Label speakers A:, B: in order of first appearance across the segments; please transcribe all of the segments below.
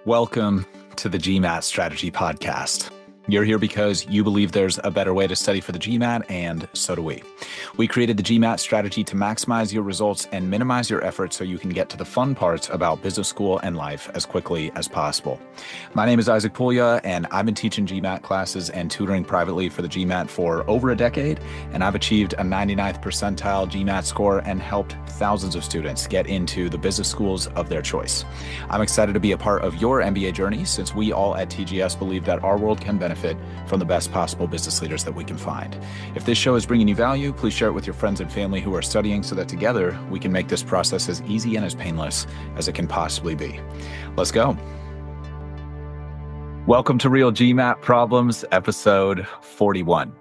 A: Welcome to the GMAT Strategy Podcast. You're here because you believe there's a better way to study for the GMAT, and so do we. We created the GMAT strategy to maximize your results and minimize your effort so you can get to the fun parts about business school and life as quickly as possible. My name is Isaac Puglia, and I've been teaching GMAT classes and tutoring privately for the GMAT for over a decade, and I've achieved a 99th percentile GMAT score and helped thousands of students get into the business schools of their choice. I'm excited to be a part of your MBA journey since we all at TGS believe that our world can benefit from the best possible business leaders that we can find. If this show is bringing you value, please share it with your friends and family who are studying so that together we can make this process as easy and as painless as it can possibly be. Let's go. Welcome to Real GMAT Problems, episode 41.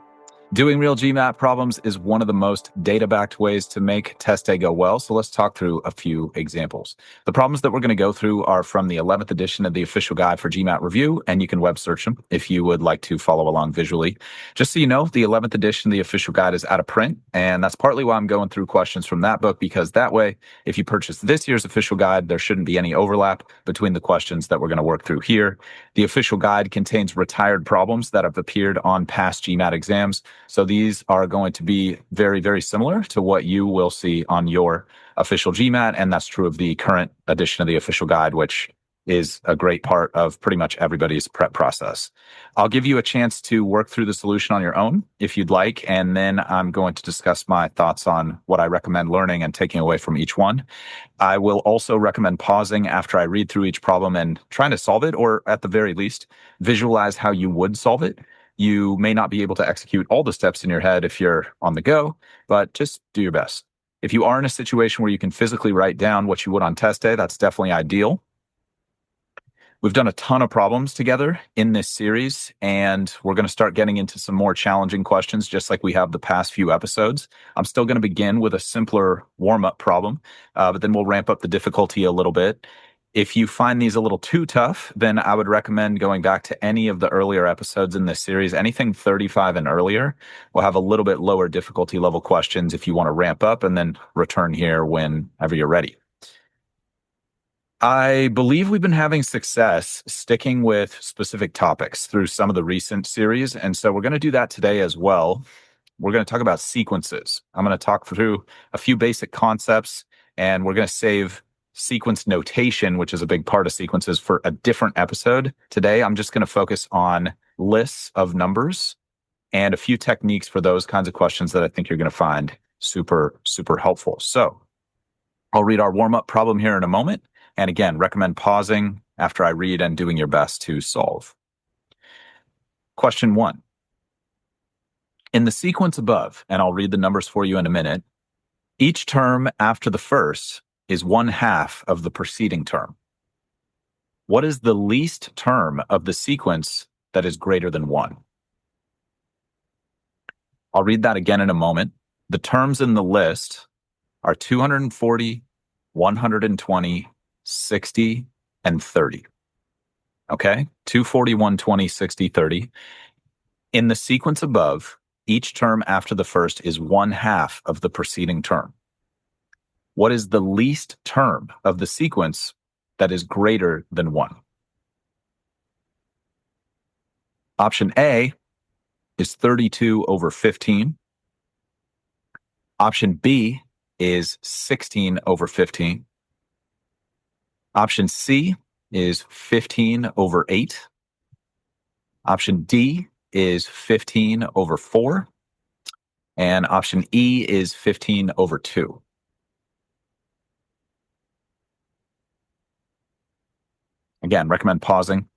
A: Doing real GMAT problems is one of the most data-backed ways to make test day go well, so let's talk through a few examples. The problems that we're going to go through are from the 11th edition of the official guide for GMAT review, and you can web search them if you would like to follow along visually. Just so you know, the 11th edition of the official guide is out of print, and that's partly why I'm going through questions from that book, because that way, if you purchase this year's official guide, there shouldn't be any overlap between the questions that we're going to work through here. The official guide contains retired problems that have appeared on past GMAT exams. So these are going to be very, very similar to what you will see on your official GMAT. And that's true of the current edition of the official guide, which is a great part of pretty much everybody's prep process. I'll give you a chance to work through the solution on your own if you'd like. And then I'm going to discuss my thoughts on what I recommend learning and taking away from each one. I will also recommend pausing after I read through each problem and trying to solve it, or at the very least, visualize how you would solve it. You may not be able to execute all the steps in your head if you're on the go, but just do your best. If you are in a situation where you can physically write down what you would on test day, that's definitely ideal. We've done a ton of problems together in this series, and we're going to start getting into some more challenging questions, just like we have the past few episodes. I'm still going to begin with a simpler warm-up problem, but then we'll ramp up the difficulty a little bit. If you find these a little too tough, then I would recommend going back to any of the earlier episodes in this series. Anything 35 and earlier will have a little bit lower difficulty level questions if you want to ramp up, and then return here whenever you're ready. I believe we've been having success sticking with specific topics through some of the recent series, and so we're going to do that today as well. We're going to talk about sequences. I'm going to talk through a few basic concepts, and we're going to save sequence notation, which is a big part of sequences, for a different episode. Today, I'm just going to focus on lists of numbers and a few techniques for those kinds of questions that I think you're going to find super, super helpful. So I'll read our warm-up problem here in a moment. And again, recommend pausing after I read and doing your best to solve. Question 1. In the sequence above, and I'll read the numbers for you in a minute, each term after the first is 1/2 of the preceding term. What is the least term of the sequence that is greater than 1? I'll read that again in a moment. The terms in the list are 240, 120, 60, and 30. Okay? 240, 120, 60, 30. In the sequence above, each term after the first is 1/2 of the preceding term. What is the least term of the sequence that is greater than 1? Option A is 32 over 15. Option B is 16 over 15. Option C is 15 over 8. Option D is 15 over 4. And option E is 15 over 2. Again, recommend pausing.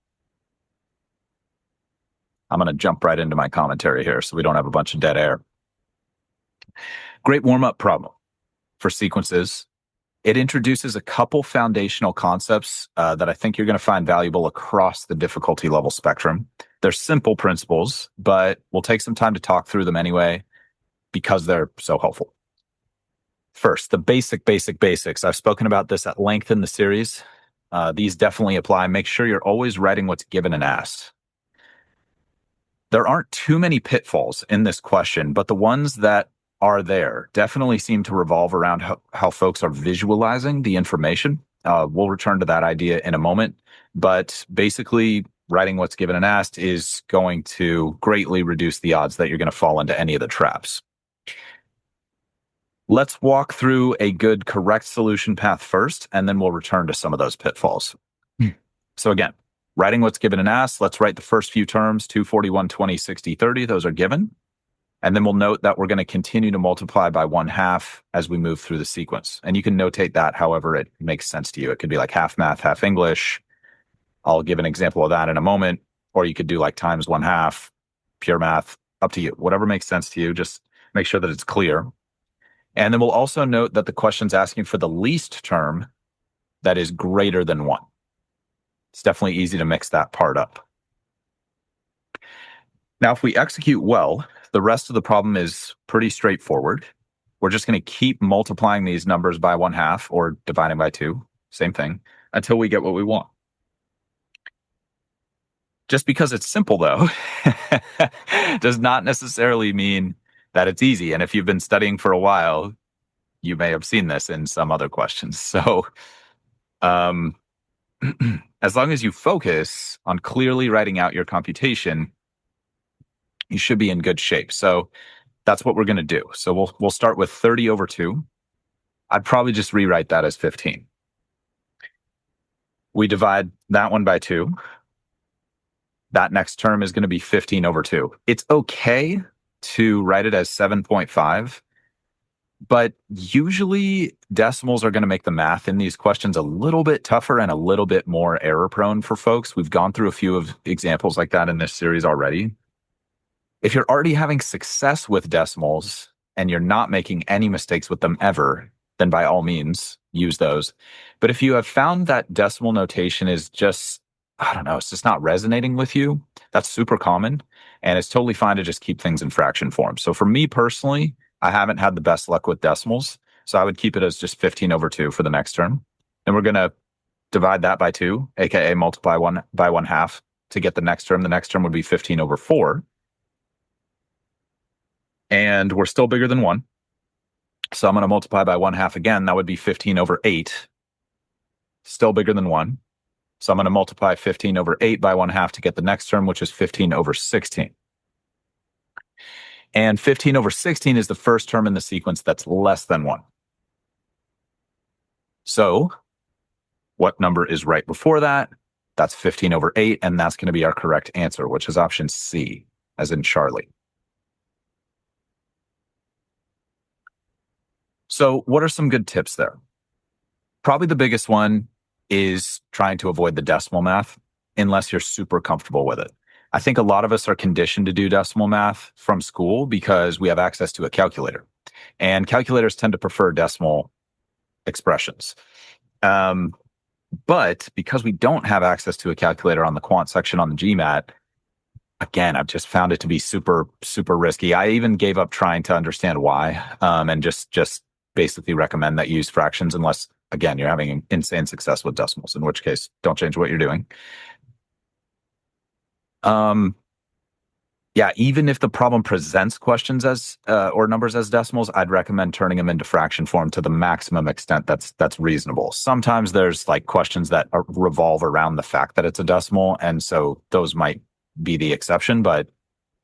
A: I'm going to jump right into my commentary here so we don't have a bunch of dead air. Great warm-up problem for sequences. It introduces a couple foundational concepts that I think you're going to find valuable across the difficulty level spectrum. They're simple principles, but we'll take some time to talk through them anyway because they're so helpful. First, the basics. I've spoken about this at length in the series. These definitely apply. Make sure you're always writing what's given and asked. There aren't too many pitfalls in this question, but the ones that are there definitely seem to revolve around how folks are visualizing the information. We'll return to that idea in a moment. But basically, writing what's given and asked is going to greatly reduce the odds that you're going to fall into any of the traps. Let's walk through a good correct solution path first, and then we'll return to some of those pitfalls. So again, writing what's given and asked, let's write the first few terms, 2, 41, 20, 60, 30. Those are given. And then we'll note that we're going to continue to multiply by 1/2 as we move through the sequence. And you can notate that however it makes sense to you. It could be like half math, half English. I'll give an example of that in a moment. Or you could do like times 1/2, pure math, up to you. Whatever makes sense to you, just make sure that it's clear. And then we'll also note that the question's asking for the least term that is greater than 1. It's definitely easy to mix that part up. Now, if we execute well, the rest of the problem is pretty straightforward. We're just going to keep multiplying these numbers by 1/2 or dividing by 2, same thing, until we get what we want. Just because it's simple, though, does not necessarily mean that it's easy. And if you've been studying for a while, you may have seen this in some other questions. So as long as you focus on clearly writing out your computation, you should be in good shape. So that's what we're going to do. So we'll start with 30 over 2. I'd probably just rewrite that as 15. We divide that one by 2. That next term is going to be 15 over 2. It's okay to write it as 7.5, but usually decimals are going to make the math in these questions a little bit tougher and a little bit more error prone for folks. We've gone through a few of examples like that in this series already. If you're already having success with decimals and you're not making any mistakes with them ever, then by all means use those. But if you have found that decimal notation is just, I don't know, it's just not resonating with you, that's super common. And it's totally fine to just keep things in fraction form. So for me personally, I haven't had the best luck with decimals. So I would keep it as just 15 over 2 for the next term. And we're going to divide that by 2, aka multiply 1 by 1/2 to get the next term. The next term would be 15 over 4. And we're still bigger than 1. So I'm going to multiply by 1/2 again. That would be 15 over 8. Still bigger than 1. So I'm going to multiply 15 over 8 by 1/2 to get the next term, which is 15 over 16. And 15 over 16 is the first term in the sequence that's less than 1. So what number is right before that? That's 15 over 8, and that's going to be our correct answer, which is option C, as in Charlie. So what are some good tips there? Probably the biggest one is trying to avoid the decimal math unless you're super comfortable with it. I think a lot of us are conditioned to do decimal math from school because we have access to a calculator. And calculators tend to prefer decimal expressions. But because we don't have access to a calculator on the quant section on the GMAT, again, I've just found it to be super, super risky. I even gave up trying to understand why, and just basically recommend that you use fractions unless, again, you're having insane success with decimals, in which case, don't change what you're doing. Yeah, even if the problem presents questions as or numbers as decimals, I'd recommend turning them into fraction form to the maximum extent that's reasonable. Sometimes there's like questions that revolve around the fact that it's a decimal, and so those might be the exception. But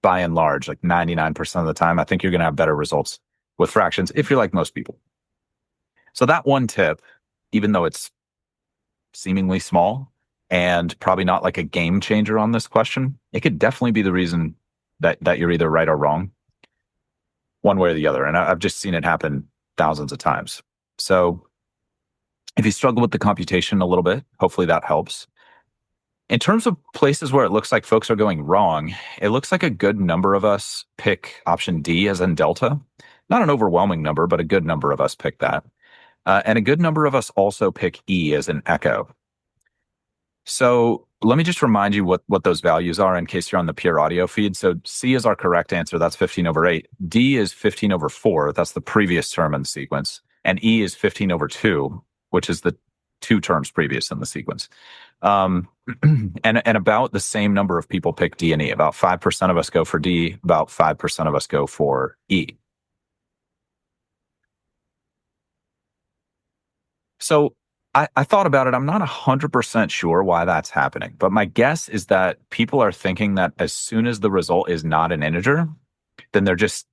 A: by and large, like 99% of the time, I think you're going to have better results with fractions if you're like most people. So that one tip, even though it's seemingly small and probably not like a game changer on this question, it could definitely be the reason that you're either right or wrong, one way or the other. And I've just seen it happen thousands of times. So if you struggle with the computation a little bit, hopefully that helps. In terms of places where it looks like folks are going wrong, it looks like a good number of us pick option D as in delta. Not an overwhelming number, but a good number of us pick that. And a good number of us also pick E as in echo. So let me just remind you what those values are in case you're on the pure audio feed. So C is our correct answer. That's 15 over 8. D is 15 over 4. That's the previous term in the sequence. And E is 15 over 2, which is the 2 terms previous in the sequence. And about the same number of people pick D and E. About 5% of us go for D. About 5% of us go for E. So I thought about it. I'm not 100% sure why that's happening, but my guess is that people are thinking that as soon as the result is not an integer, then they're just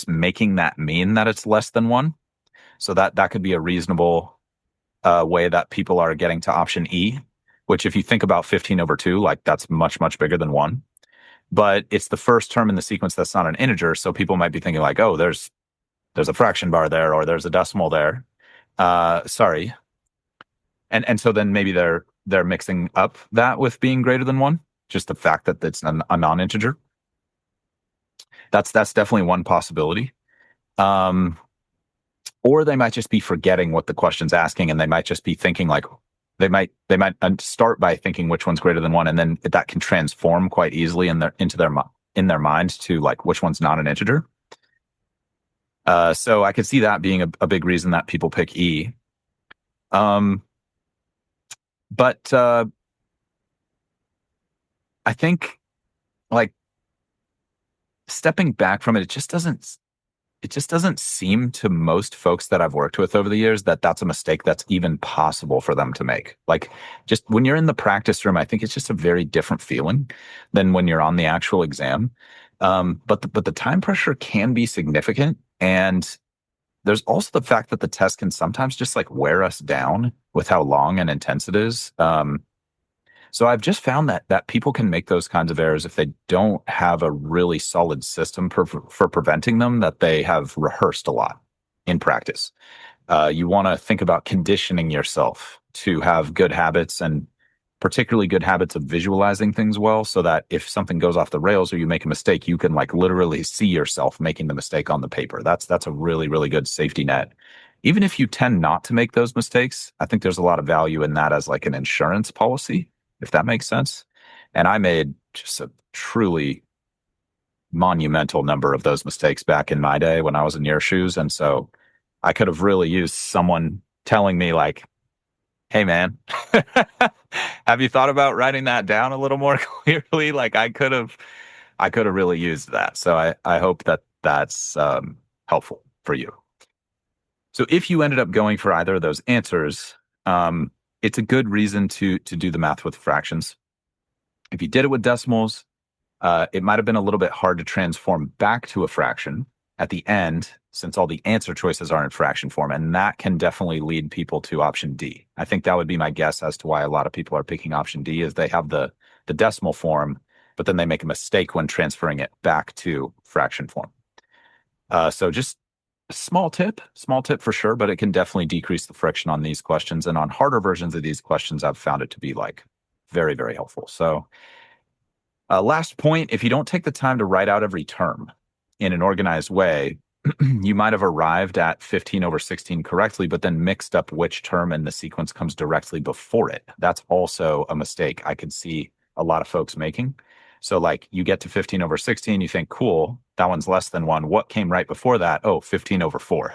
A: making that mean that it's less than one. So that could be a reasonable way that people are getting to option E, which if you think about 15 over 2, like that's much, much bigger than 1. But it's the first term in the sequence that's not an integer. So people might be thinking like, oh, there's a fraction bar there or there's a decimal there. Sorry. And so then maybe they're mixing up that with being greater than 1, just the fact that it's a non-integer. That's definitely one possibility. Or they might just be forgetting what the question's asking, and they might just be thinking like they might start by thinking which one's greater than 1, and then that can transform quite easily in their mind to like which one's not an integer. So I could see that being a big reason that people pick E. But I think like stepping back from it, it just doesn't seem to most folks that I've worked with over the years that that's a mistake that's even possible for them to make. Like just when you're in the practice room, I think it's just a very different feeling than when you're on the actual exam. But the time pressure can be significant, and there's also the fact that the test can sometimes just like wear us down with how long and intense it is. So I've just found that people can make those kinds of errors if they don't have a really solid system for preventing them that they have rehearsed a lot in practice. You want to think about conditioning yourself to have good habits, and particularly good habits of visualizing things well, so that if something goes off the rails or you make a mistake, you can like literally see yourself making the mistake on the paper. That's a really, really good safety net. Even if you tend not to make those mistakes, I think there's a lot of value in that as like an insurance policy, if that makes sense. And I made just a truly monumental number of those mistakes back in my day when I was in your shoes. And so I could have really used someone telling me like, hey man, have you thought about writing that down a little more clearly? Like I could have really used that. So I hope that that's helpful for you. So if you ended up going for either of those answers, it's a good reason to do the math with fractions. If you did it with decimals, it might have been a little bit hard to transform back to a fraction at the end, since all the answer choices are in fraction form, and that can definitely lead people to option D. I think that would be my guess as to why a lot of people are picking option D, is they have the decimal form, but then they make a mistake when transferring it back to fraction form. So just a small tip for sure, but it can definitely decrease the friction on these questions. And on harder versions of these questions, I've found it to be like very, very helpful. So last point, if you don't take the time to write out every term in an organized way, you might have arrived at 15 over 16 correctly, but then mixed up which term in the sequence comes directly before it. That's also a mistake I could see a lot of folks making. So like you get to 15 over 16, you think, cool, that one's less than 1. What came right before that? Oh, 15 over 4.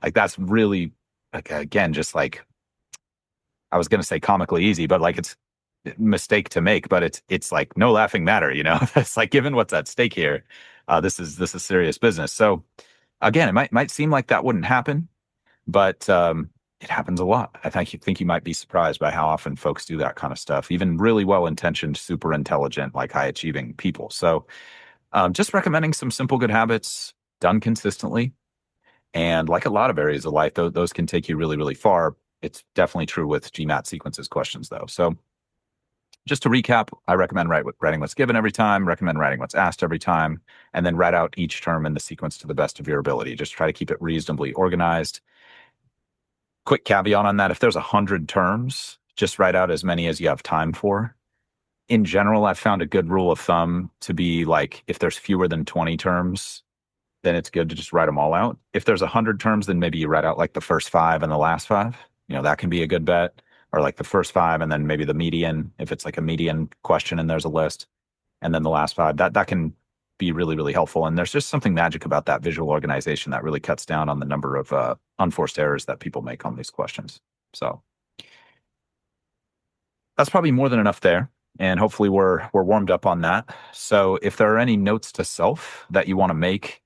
A: Like that's really, like, again, just like, I was going to say comically easy, but like it's a mistake to make, but it's like no laughing matter, you know? It's like, given what's at stake here, this is serious business. So again, it might seem like that wouldn't happen, but it happens a lot. I think you might be surprised by how often folks do that kind of stuff, even really well-intentioned, super intelligent, like high-achieving people. So just recommending some simple good habits done consistently. And like a lot of areas of life, those can take you really, really far. It's definitely true with GMAT sequences questions, though. So just to recap, I recommend writing what's given every time, recommend writing what's asked every time, and then write out each term in the sequence to the best of your ability. Just try to keep it reasonably organized. Quick caveat on that, if there's 100 terms, just write out as many as you have time for. In general, I've found a good rule of thumb to be like, if there's fewer than 20 terms, then it's good to just write them all out. If there's 100 terms, then maybe you write out like the first 5 and the last 5. That can be a good bet. Or like the first 5 and then maybe the median, if it's like a median question and there's a list, and then the last 5. That can be really, really helpful. And there's just something magic about that visual organization that really cuts down on the number of unforced errors that people make on these questions. So that's probably more than enough there. And hopefully we're warmed up on that. So if there are any notes to self that you want to make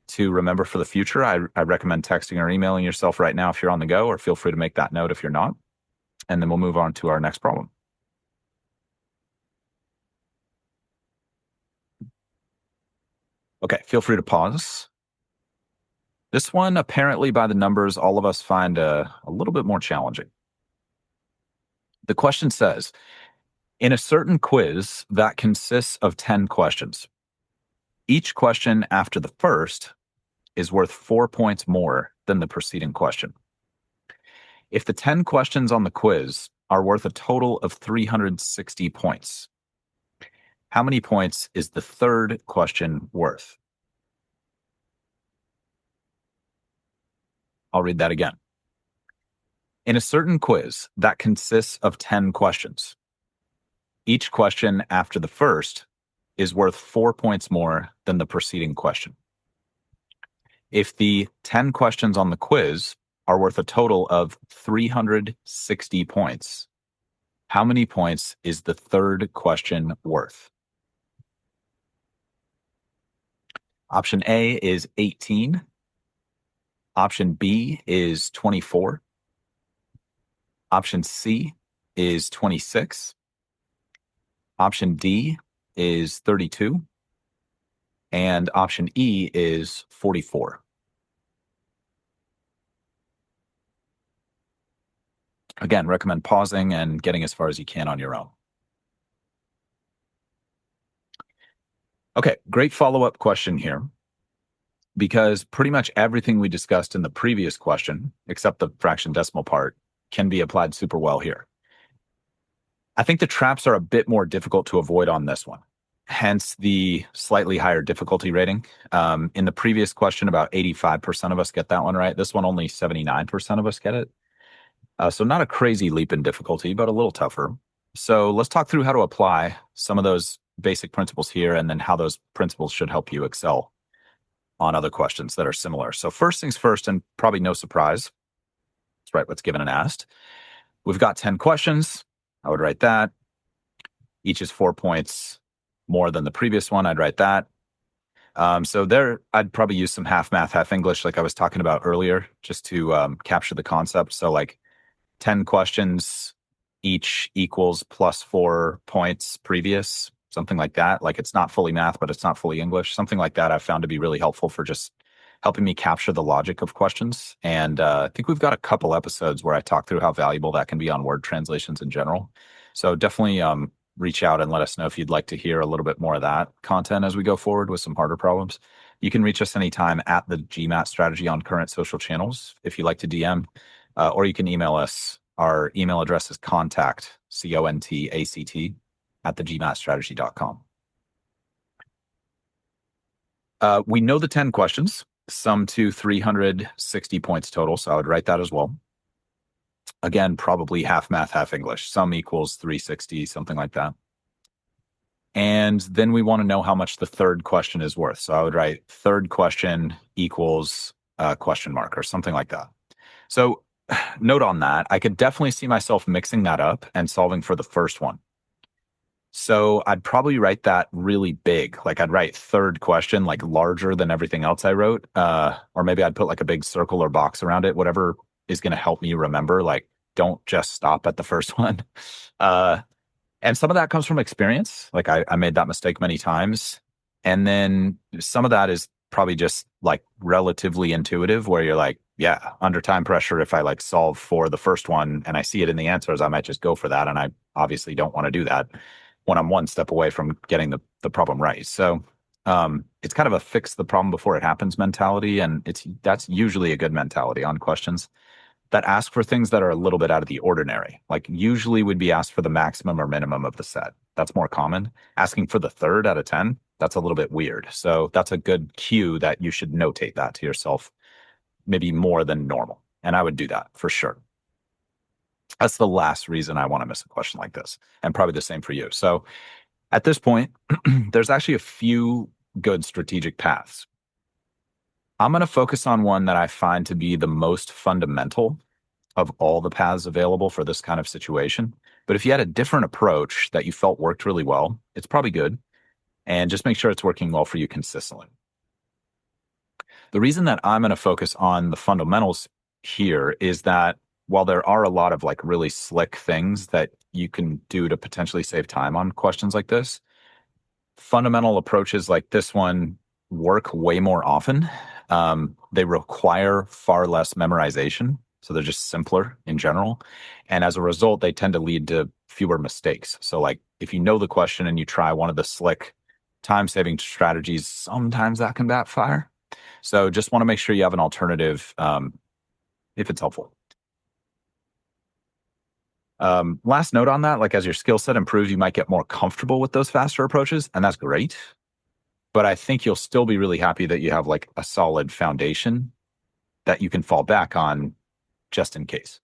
A: to remember for the future, I recommend texting or emailing yourself right now if you're on the go, or feel free to make that note if you're not. and then we'll move on to our next problem. Okay, feel free to pause. This one, apparently by the numbers, all of us find a little bit more challenging. The question says, in a certain quiz that consists of 10 questions, each question after the first is worth 4 points more than the preceding question. If the 10 questions on the quiz are worth a total of 360 points, how many points is the third question worth? I'll read that again. In a certain quiz that consists of 10 questions, each question after the first is worth 4 points more than the preceding question. If the 10 questions on the quiz are worth a total of 360 points, how many points is the third question worth? Option A is 18. Option B is 24. Option C is 26. Option D is 32. And option E is 44. Again, recommend pausing and getting as far as you can on your own. Okay, great follow-up question here, because pretty much everything we discussed in the previous question, except the fraction decimal part, can be applied super well here. I think the traps are a bit more difficult to avoid on this one, hence the slightly higher difficulty rating. In the previous question, about 85% of us get that one right. This one, only 79% of us get it. So not a crazy leap in difficulty, but a little tougher. So let's talk through how to apply some of those basic principles here, and then how those principles should help you excel on other questions that are similar. So first things first, and probably no surprise, let's write what's given and asked. We've got 10 questions. I would write that. Each is 4 points more than the previous one. I'd write that. So there, I'd probably use some half math, half English, like I was talking about earlier, just to capture the concept. So like 10 questions, each equals plus 4 points previous, something like that. Like it's not fully math, but it's not fully English. Something like that I've found to be really helpful for just helping me capture the logic of questions. And I think we've got a couple episodes where I talk through how valuable that can be on word translations in general. So definitely reach out and let us know if you'd like to hear a little bit more of that content as we go forward with some harder problems. You can reach us anytime at the GMAT strategy on current social channels if you like to DM, or you can email us. Our email address is contact, CONTACT, at thegmatstrategy.com. We know the 10 questions, sum to 360 points total, so I would write that as well. Again, probably half math, half English. Sum equals 360, something like that. And then we want to know how much the third question is worth. So I would write third question equals question mark or something like that. So note on that, I could definitely see myself mixing that up and solving for the first one. So I'd probably write that really big. Like I'd write third question, like larger than everything else I wrote. Or maybe I'd put like a big circle or box around it, whatever is going to help me remember. Like, don't just stop at the first one. And some of that comes from experience. Like I made that mistake many times. And then some of that is probably just like relatively intuitive, where you're like, yeah, under time pressure, if I like solve for the first one and I see it in the answers, I might just go for that. And I obviously don't want to do that when I'm one step away from getting the problem right. So it's kind of a fix the problem before it happens mentality. And that's usually a good mentality on questions that ask for things that are a little bit out of the ordinary. Like usually would be asked for the maximum or minimum of the set. That's more common. Asking for the third out of 10, that's a little bit weird. So that's a good cue that you should notate that to yourself, maybe more than normal. And I would do that for sure. That's the last reason I want to miss a question like this, and probably the same for you. So at this point, there's actually a few good strategic paths. I'm going to focus on one that I find to be the most fundamental of all the paths available for this kind of situation. But if you had a different approach that you felt worked really well, it's probably good. And just make sure it's working well for you consistently. The reason that I'm going to focus on the fundamentals here is that while there are a lot of like really slick things that you can do to potentially save time on questions like this, fundamental approaches like this one work way more often. They require far less memorization, so they're just simpler in general. And as a result, they tend to lead to fewer mistakes. So, like, if you know the question and you try one of the slick time-saving strategies, sometimes that can backfire. So, just want to make sure you have an alternative if it's helpful. Last note on that, like as your skill set improves, you might get more comfortable with those faster approaches, and that's great. But I think you'll still be really happy that you have like a solid foundation that you can fall back on just in case.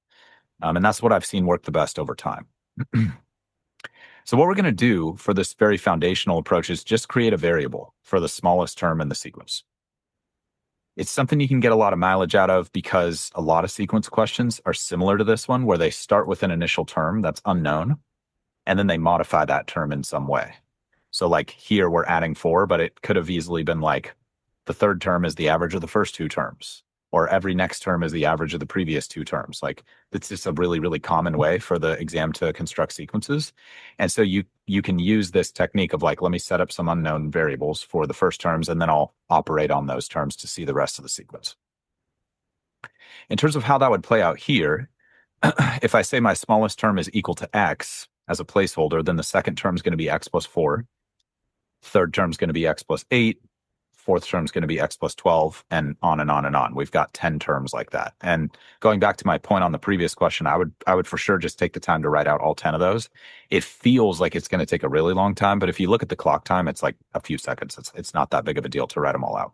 A: And that's what I've seen work the best over time. So what we're going to do for this very foundational approach is just create a variable for the smallest term in the sequence. It's something you can get a lot of mileage out of because a lot of sequence questions are similar to this one, where they start with an initial term that's unknown, and then they modify that term in some way. So like here we're adding 4, but it could have easily been like the third term is the average of the first 2 terms, or every next term is the average of the previous 2 terms. Like it's just a really, really common way for the exam to construct sequences. And so you can use this technique of like, let me set up some unknown variables for the first terms, and then I'll operate on those terms to see the rest of the sequence. In terms of how that would play out here, if I say my smallest term is equal to x as a placeholder, then the second term is going to be x plus 4. Third term is going to be x plus 8. Fourth term is going to be x plus 12, and on and on and on. We've got 10 terms like that. And going back to my point on the previous question, I would for sure just take the time to write out all 10 of those. It feels like it's going to take a really long time, but if you look at the clock time, it's like a few seconds. It's not that big of a deal to write them all out.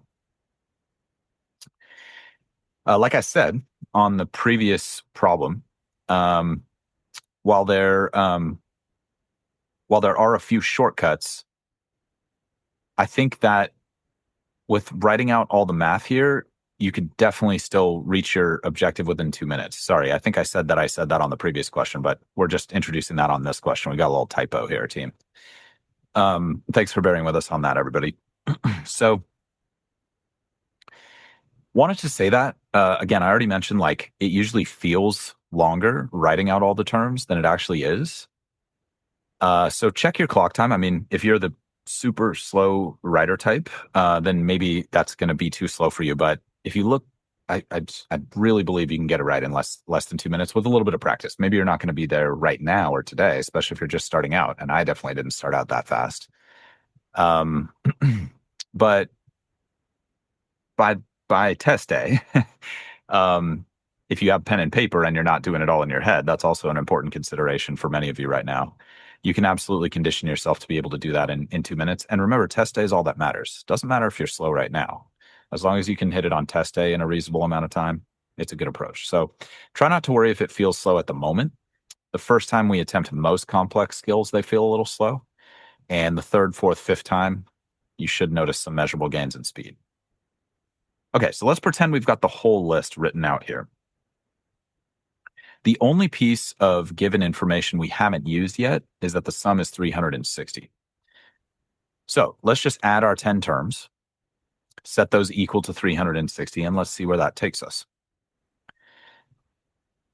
A: Like I said on the previous problem, while there are a few shortcuts, I think that with writing out all the math here, you could definitely still reach your objective within 2 minutes. Sorry, I think I said that on the previous question, but we're just introducing that on this question. We got a little typo here, team. Thanks for bearing with us on that, everybody. So wanted to say that, again, I already mentioned like it usually feels longer writing out all the terms than it actually is. So check your clock time. I mean, if you're the super slow writer type, then maybe that's going to be too slow for you. But if you look, I really believe you can get it right in less than 2 minutes with a little bit of practice. Maybe you're not going to be there right now or today, especially if you're just starting out. And I definitely didn't start out that fast. But by test day, if you have pen and paper and you're not doing it all in your head, that's also an important consideration for many of you right now. You can absolutely condition yourself to be able to do that in 2 minutes. And remember, test day is all that matters. Doesn't matter if you're slow right now. As long as you can hit it on test day in a reasonable amount of time, it's a good approach. So try not to worry if it feels slow at the moment. The first time we attempt most complex skills, they feel a little slow. And the third, fourth, fifth time, you should notice some measurable gains in speed. Okay, so let's pretend we've got the whole list written out here. The only piece of given information we haven't used yet is that the sum is 360. So let's just add our 10 terms, set those equal to 360, and let's see where that takes us.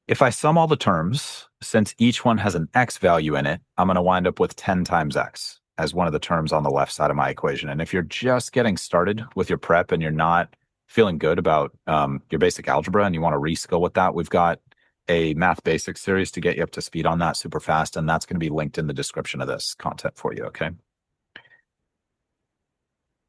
A: If I sum all the terms, since each one has an x value in it, I'm going to wind up with 10 times x as one of the terms on the left side of my equation. And if you're just getting started with your prep and you're not feeling good about your basic algebra and you want to reskill with that, we've got a math basics series to get you up to speed on that super fast, and that's going to be linked in the description of this content for you, okay?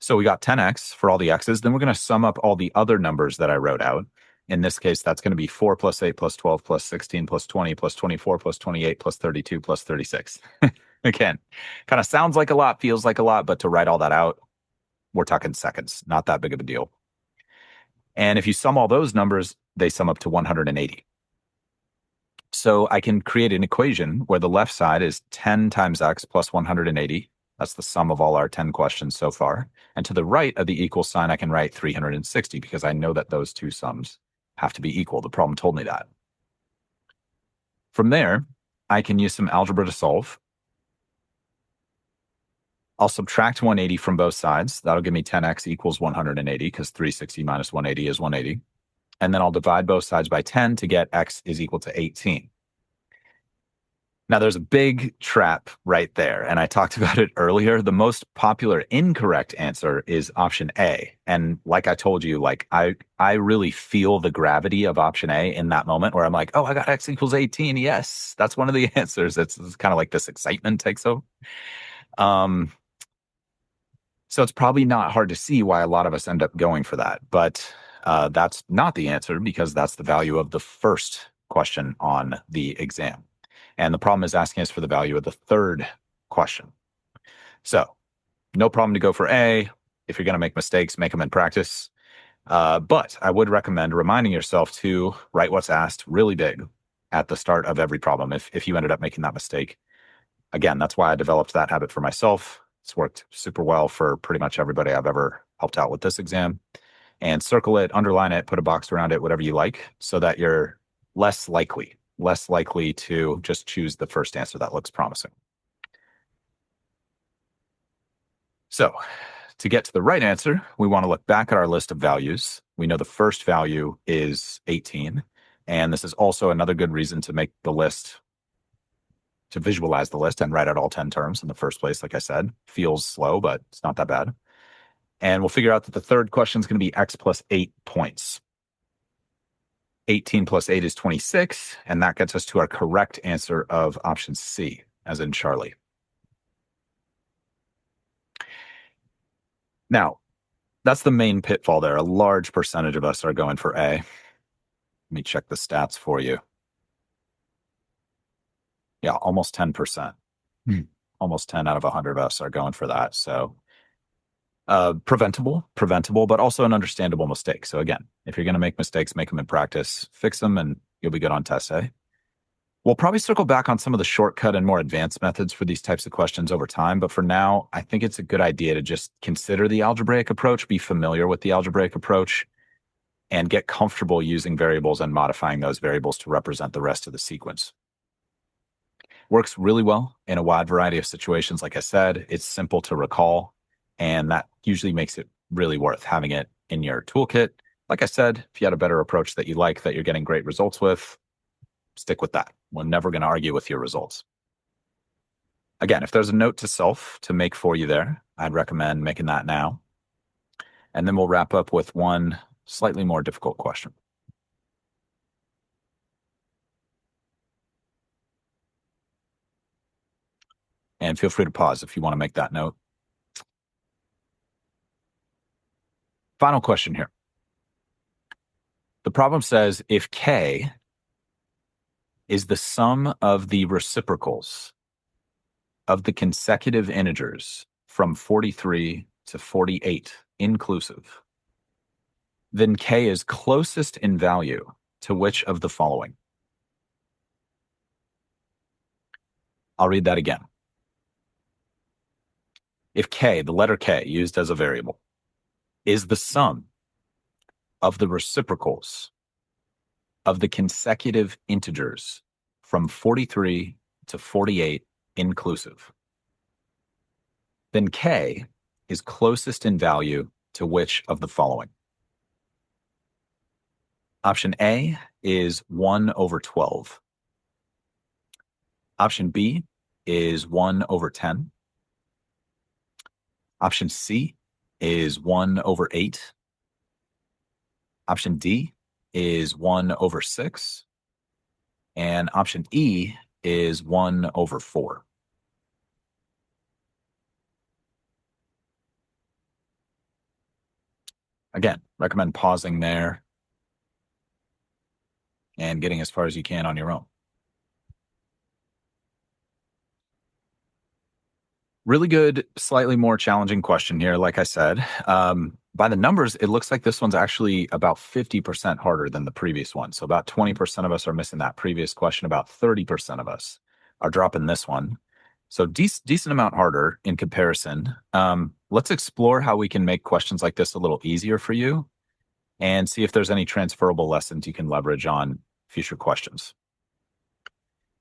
A: So we got 10x for all the x's. Then we're going to sum up all the other numbers that I wrote out. In this case, that's going to be 4 plus 8 plus 12 plus 16 plus 20 plus 24 plus 28 plus 32 plus 36. Again, kind of sounds like a lot, feels like a lot, but to write all that out, we're talking seconds, not that big of a deal. And if you sum all those numbers, they sum up to 180. So I can create an equation where the left side is 10 times x plus 180. That's the sum of all our 10 questions so far. And to the right of the equal sign, I can write 360 because I know that those two sums have to be equal. The problem told me that. From there, I can use some algebra to solve. I'll subtract 180 from both sides. That'll give me 10x equals 180 because 360 minus 180 is 180. and then I'll divide both sides by 10 to get x is equal to 18. Now, there's a big trap right there, and I talked about it earlier. The most popular incorrect answer is option A. And like I told you, like I really feel the gravity of option A in that moment where I'm like, oh, I got x equals 18. Yes, that's one of the answers. It's kind of like this excitement takes over. So it's probably not hard to see why a lot of us end up going for that. But that's not the answer because that's the value of the first question on the exam. And the problem is asking us for the value of the third question. So no problem to go for A. If you're going to make mistakes, make them in practice. But I would recommend reminding yourself to write what's asked really big at the start of every problem if you ended up making that mistake. Again, that's why I developed that habit for myself. It's worked super well for pretty much everybody I've ever helped out with this exam. And circle it, underline it, put a box around it, whatever you like, so that you're less likely to just choose the first answer that looks promising. So to get to the right answer, we want to look back at our list of values. We know the first value is 18. And this is also another good reason to make the list, to visualize the list and write out all 10 terms in the first place. Like I said, feels slow, but it's not that bad. And we'll figure out that the third question is going to be x plus 8 points. 18 plus 8 is 26, and that gets us to our correct answer of option C, as in Charlie. Now, that's the main pitfall there. A large percentage of us are going for A. Let me check the stats for you. Yeah, almost 10%. Almost 10 out of 100 of us are going for that. So preventable, but also an understandable mistake. So again, if you're going to make mistakes, make them in practice, fix them, and you'll be good on test A. We'll probably circle back on some of the shortcut and more advanced methods for these types of questions over time. But for now, I think it's a good idea to just consider the algebraic approach, be familiar with the algebraic approach, and get comfortable using variables and modifying those variables to represent the rest of the sequence. Works really well in a wide variety of situations. Like I said, it's simple to recall, and that usually makes it really worth having it in your toolkit. Like I said, if you had a better approach that you like, that you're getting great results with, stick with that. We're never going to argue with your results. Again, if there's a note to self to make for you there, I'd recommend making that now. And then we'll wrap up with one slightly more difficult question. And feel free to pause if you want to make that note. Final question here. The problem says if K is the sum of the reciprocals of the consecutive integers from 43 to 48 inclusive, then K is closest in value to which of the following? I'll read that again. If K, the letter K used as a variable, is the sum of the reciprocals of the consecutive integers from 43 to 48 inclusive, then K is closest in value to which of the following? Option A is 1 over 12. Option B is 1 over 10. Option C is 1 over 8. Option D is 1 over 6. And option E is 1 over 4. Again, recommend pausing there and getting as far as you can on your own. Really good, slightly more challenging question here. Like I said, by the numbers, it looks like this one's actually about 50% harder than the previous one. So about 20% of us are missing that previous question. About 30% of us are dropping this one. So decent amount harder in comparison. Let's explore how we can make questions like this a little easier for you and see if there's any transferable lessons you can leverage on future questions.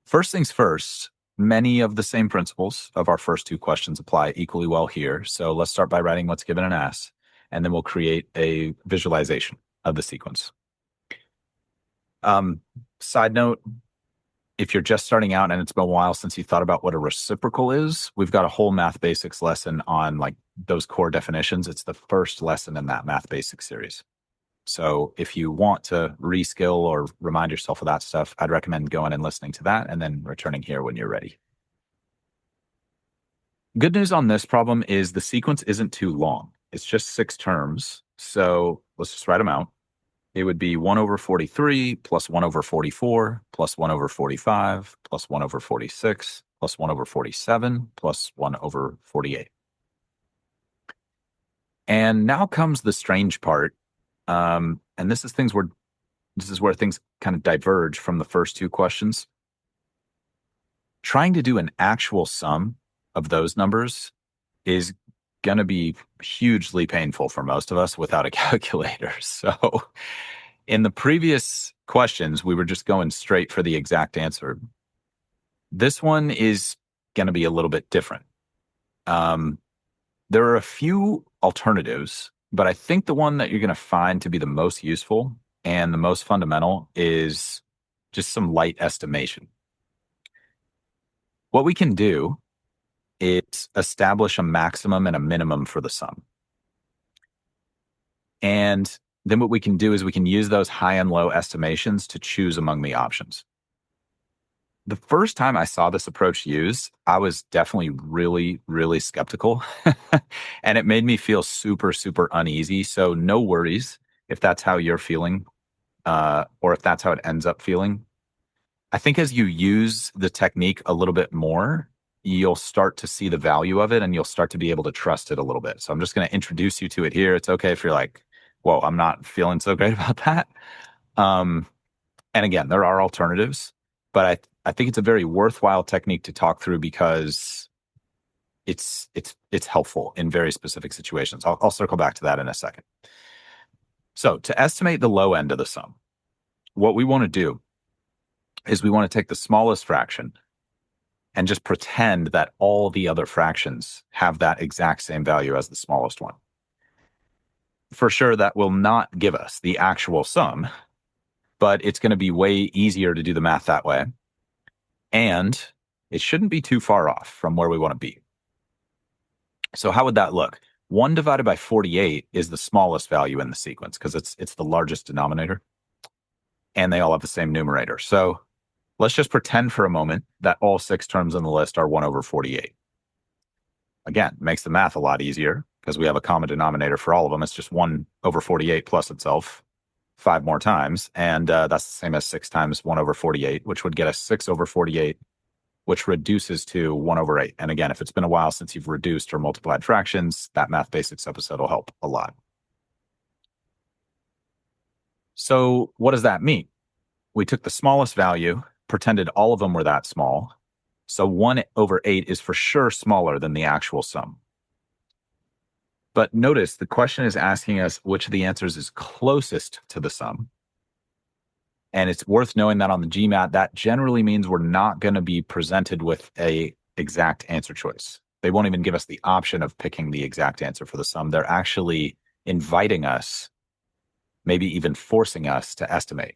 A: First things first, many of the same principles of our first two questions apply equally well here. So let's start by writing what's given and asked, and then we'll create a visualization of the sequence. Um, Side note, if you're just starting out and it's been a while since you thought about what a reciprocal is, we've got a whole math basics lesson on like those core definitions. It's the first lesson in that math basics series. So if you want to reskill or remind yourself of that stuff, I'd recommend going and listening to that and then returning here when you're ready. Good news on this problem is the sequence isn't too long. It's just 6 terms. So let's just write them out. It would be 1 over 43 plus 1 over 44 plus 1 over 45 plus 1 over 46 plus 1 over 47 plus 1 over 48. And now comes the strange part. And this is where things kind of diverge from the first two questions. Trying to do an actual sum of those numbers is going to be hugely painful for most of us without a calculator. So in the previous questions, we were just going straight for the exact answer. This one is going to be a little bit different. There are a few alternatives, but I think the one that you're going to find to be the most useful and the most fundamental is just some light estimation. What we can do is establish a maximum and a minimum for the sum. And then what we can do is we can use those high and low estimations to choose among the options. The first time I saw this approach used, I was definitely really, really skeptical. And it made me feel super, super uneasy. So no worries if that's how you're feeling, or if that's how it ends up feeling. I think as you use the technique a little bit more, you'll start to see the value of it and you'll start to be able to trust it a little bit. So I'm just going to introduce you to it here. It's okay if you're like, whoa, I'm not feeling so great about that. And again, there are alternatives, but I think it's a very worthwhile technique to talk through because it's helpful in very specific situations. I'll circle back to that in a second. So to estimate the low end of the sum, what we want to do is we want to take the smallest fraction and just pretend that all the other fractions have that exact same value as the smallest one. For sure, that will not give us the actual sum, but it's going to be way easier to do the math that way. And it shouldn't be too far off from where we want to be. So how would that look? 1 divided by 48 is the smallest value in the sequence because it's the largest denominator. And they all have the same numerator. So let's just pretend for a moment that all 6 terms on the list are 1 over 48. Again, makes the math a lot easier because we have a common denominator for all of them. It's just 1 over 48 plus itself 5 more times. And that's the same as 6 times 1 over 48, which would get us 6 over 48, which reduces to 1 over 8. And again, if it's been a while since you've reduced or multiplied fractions, that math basics episode will help a lot. So what does that mean? We took the smallest value, pretended all of them were that small. So 1 over 8 is for sure smaller than the actual sum. But notice the question is asking us which of the answers is closest to the sum. And it's worth knowing that on the GMAT, that generally means we're not going to be presented with a exact answer choice. They won't even give us the option of picking the exact answer for the sum. They're actually inviting us, maybe even forcing us to estimate.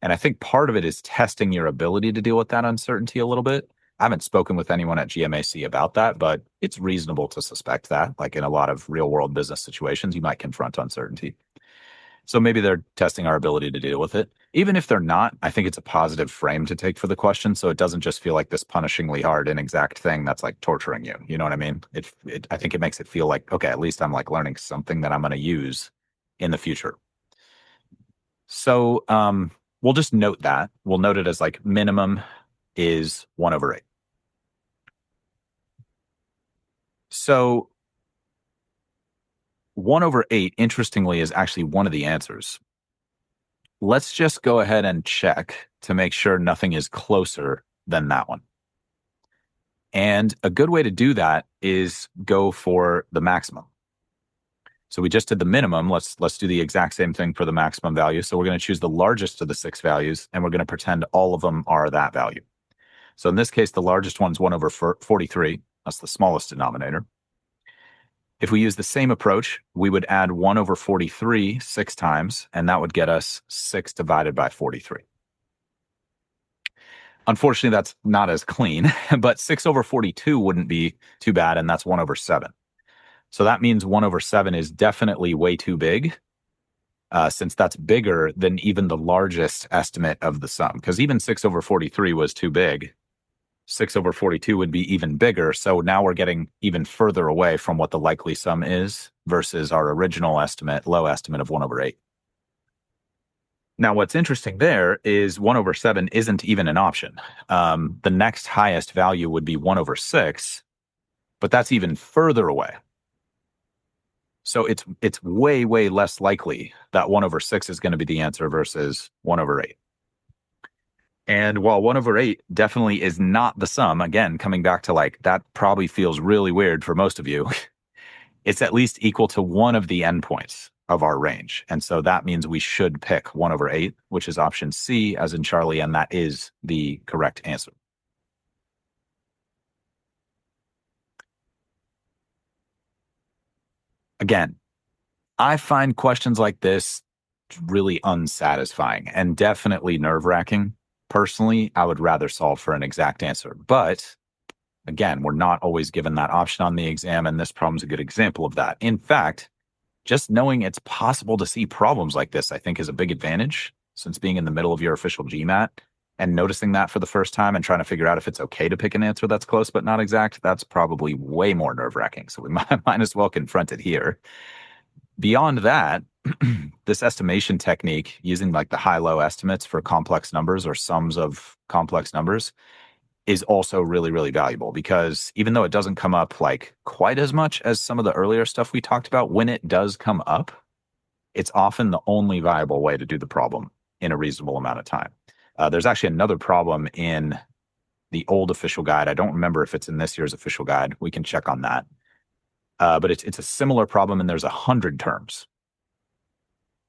A: And I think part of it is testing your ability to deal with that uncertainty a little bit. I haven't spoken with anyone at GMAC about that, but it's reasonable to suspect that. Like in a lot of real world business situations, you might confront uncertainty. So maybe they're testing our ability to deal with it. Even if they're not, I think it's a positive frame to take for the question. So it doesn't just feel like this punishingly hard, inexact thing that's like torturing you. You know what I mean? I think it makes it feel like, okay, at least I'm like learning something that I'm going to use in the future. So we'll just note that. We'll note it as like minimum is 1 over 8. So 1 over 8, interestingly, is actually one of the answers. Let's just go ahead and check to make sure nothing is closer than that one. And a good way to do that is go for the maximum. So we just did the minimum. Let's do the exact same thing for the maximum value. So we're going to choose the largest of the 6 values, and we're going to pretend all of them are that value. So in this case, the largest one's 1 over 43. That's the smallest denominator. If we use the same approach, we would add 1 over 43 6 times, and that would get us 6 divided by 43. Unfortunately, that's not as clean, but 6 over 42 wouldn't be too bad, and that's 1 over 7. So that means 1 over 7 is definitely way too big, since that's bigger than even the largest estimate of the sum. Because even 6 over 43 was too big. 6 over 42 would be even bigger. So now we're getting even further away from what the likely sum is versus our original estimate, low estimate of 1 over 8. Now, what's interesting there is 1 over 7 isn't even an option. The next highest value would be 1 over 6, but that's even further away. So it's way, way less likely that 1 over 6 is going to be the answer versus 1 over 8. And while 1 over 8 definitely is not the sum, again, coming back to like that probably feels really weird for most of you, it's at least equal to one of the endpoints of our range. And so that means we should pick 1 over 8, which is option C, as in Charlie, and that is the correct answer. Again, I find questions like this really unsatisfying and definitely nerve-wracking. Personally, I would rather solve for an exact answer. But again, we're not always given that option on the exam, and this problem's a good example of that. In fact, just knowing it's possible to see problems like this, I think, is a big advantage, since being in the middle of your official GMAT and noticing that for the first time and trying to figure out if it's okay to pick an answer that's close but not exact, that's probably way more nerve-wracking. So we might as well confront it here. Beyond that, this estimation technique using like the high-low estimates for complex numbers or sums of complex numbers is also really, really valuable, because even though it doesn't come up like quite as much as some of the earlier stuff we talked about, when it does come up, it's often the only viable way to do the problem in a reasonable amount of time. There's actually another problem in the old official guide. I don't remember if it's in this year's official guide. We can check on that. But it's a similar problem, and there's 100 terms.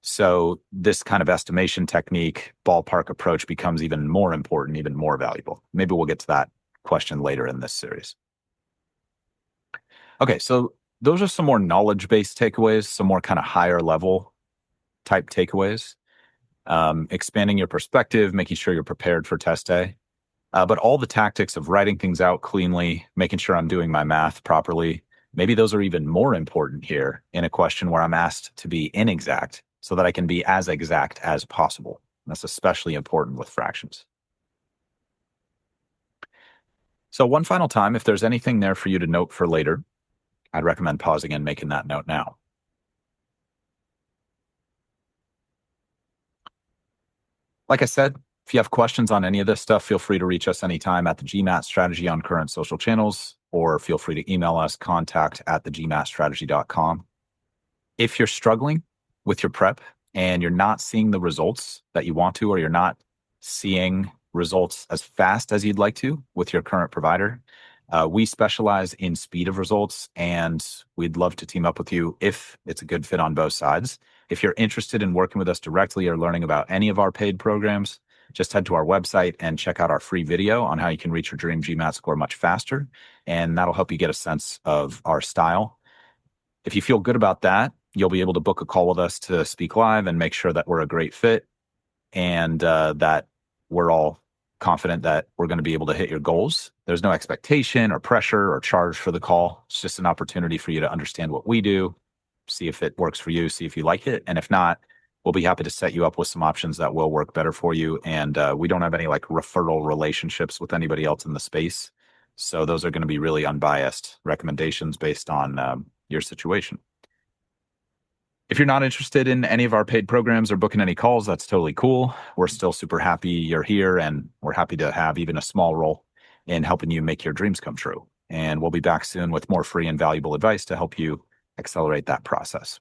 A: So this kind of estimation technique, ballpark approach, becomes even more important, even more valuable. Maybe we'll get to that question later in this series. Okay, so those are some more knowledge-based takeaways, some more kind of higher level type takeaways. Expanding your perspective, making sure you're prepared for test day. But all the tactics of writing things out cleanly, making sure I'm doing my math properly, maybe those are even more important here in a question where I'm asked to be inexact, so that I can be as exact as possible. That's especially important with fractions. So one final time, if there's anything there for you to note for later, I'd recommend pausing and making that note now. Like I said, if you have questions on any of this stuff, feel free to reach us anytime at the GMAT Strategy on current social channels, or feel free to email us, contact@thegmatstrategy.com. If you're struggling with your prep and you're not seeing the results that you want to, or you're not seeing results as fast as you'd like to with your current provider, we specialize in speed of results, and we'd love to team up with you if it's a good fit on both sides. If you're interested in working with us directly or learning about any of our paid programs, just head to our website and check out our free video on how you can reach your dream GMAT score much faster, and that'll help you get a sense of our style. If you feel good about that, you'll be able to book a call with us to speak live and make sure that we're a great fit, and that we're all confident that we're going to be able to hit your goals. There's no expectation or pressure or charge for the call. It's just an opportunity for you to understand what we do, see if it works for you, see if you like it. And if not, we'll be happy to set you up with some options that will work better for you. And we don't have any like referral relationships with anybody else in the space. So those are going to be really unbiased recommendations based on your situation. If you're not interested in any of our paid programs or booking any calls, that's totally cool. We're still super happy you're here, and we're happy to have even a small role in helping you make your dreams come true. And we'll be back soon with more free and valuable advice to help you accelerate that process.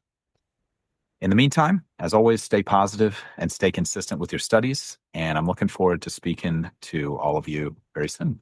A: In the meantime, as always, stay positive and stay consistent with your studies. And I'm looking forward to speaking to all of you very soon.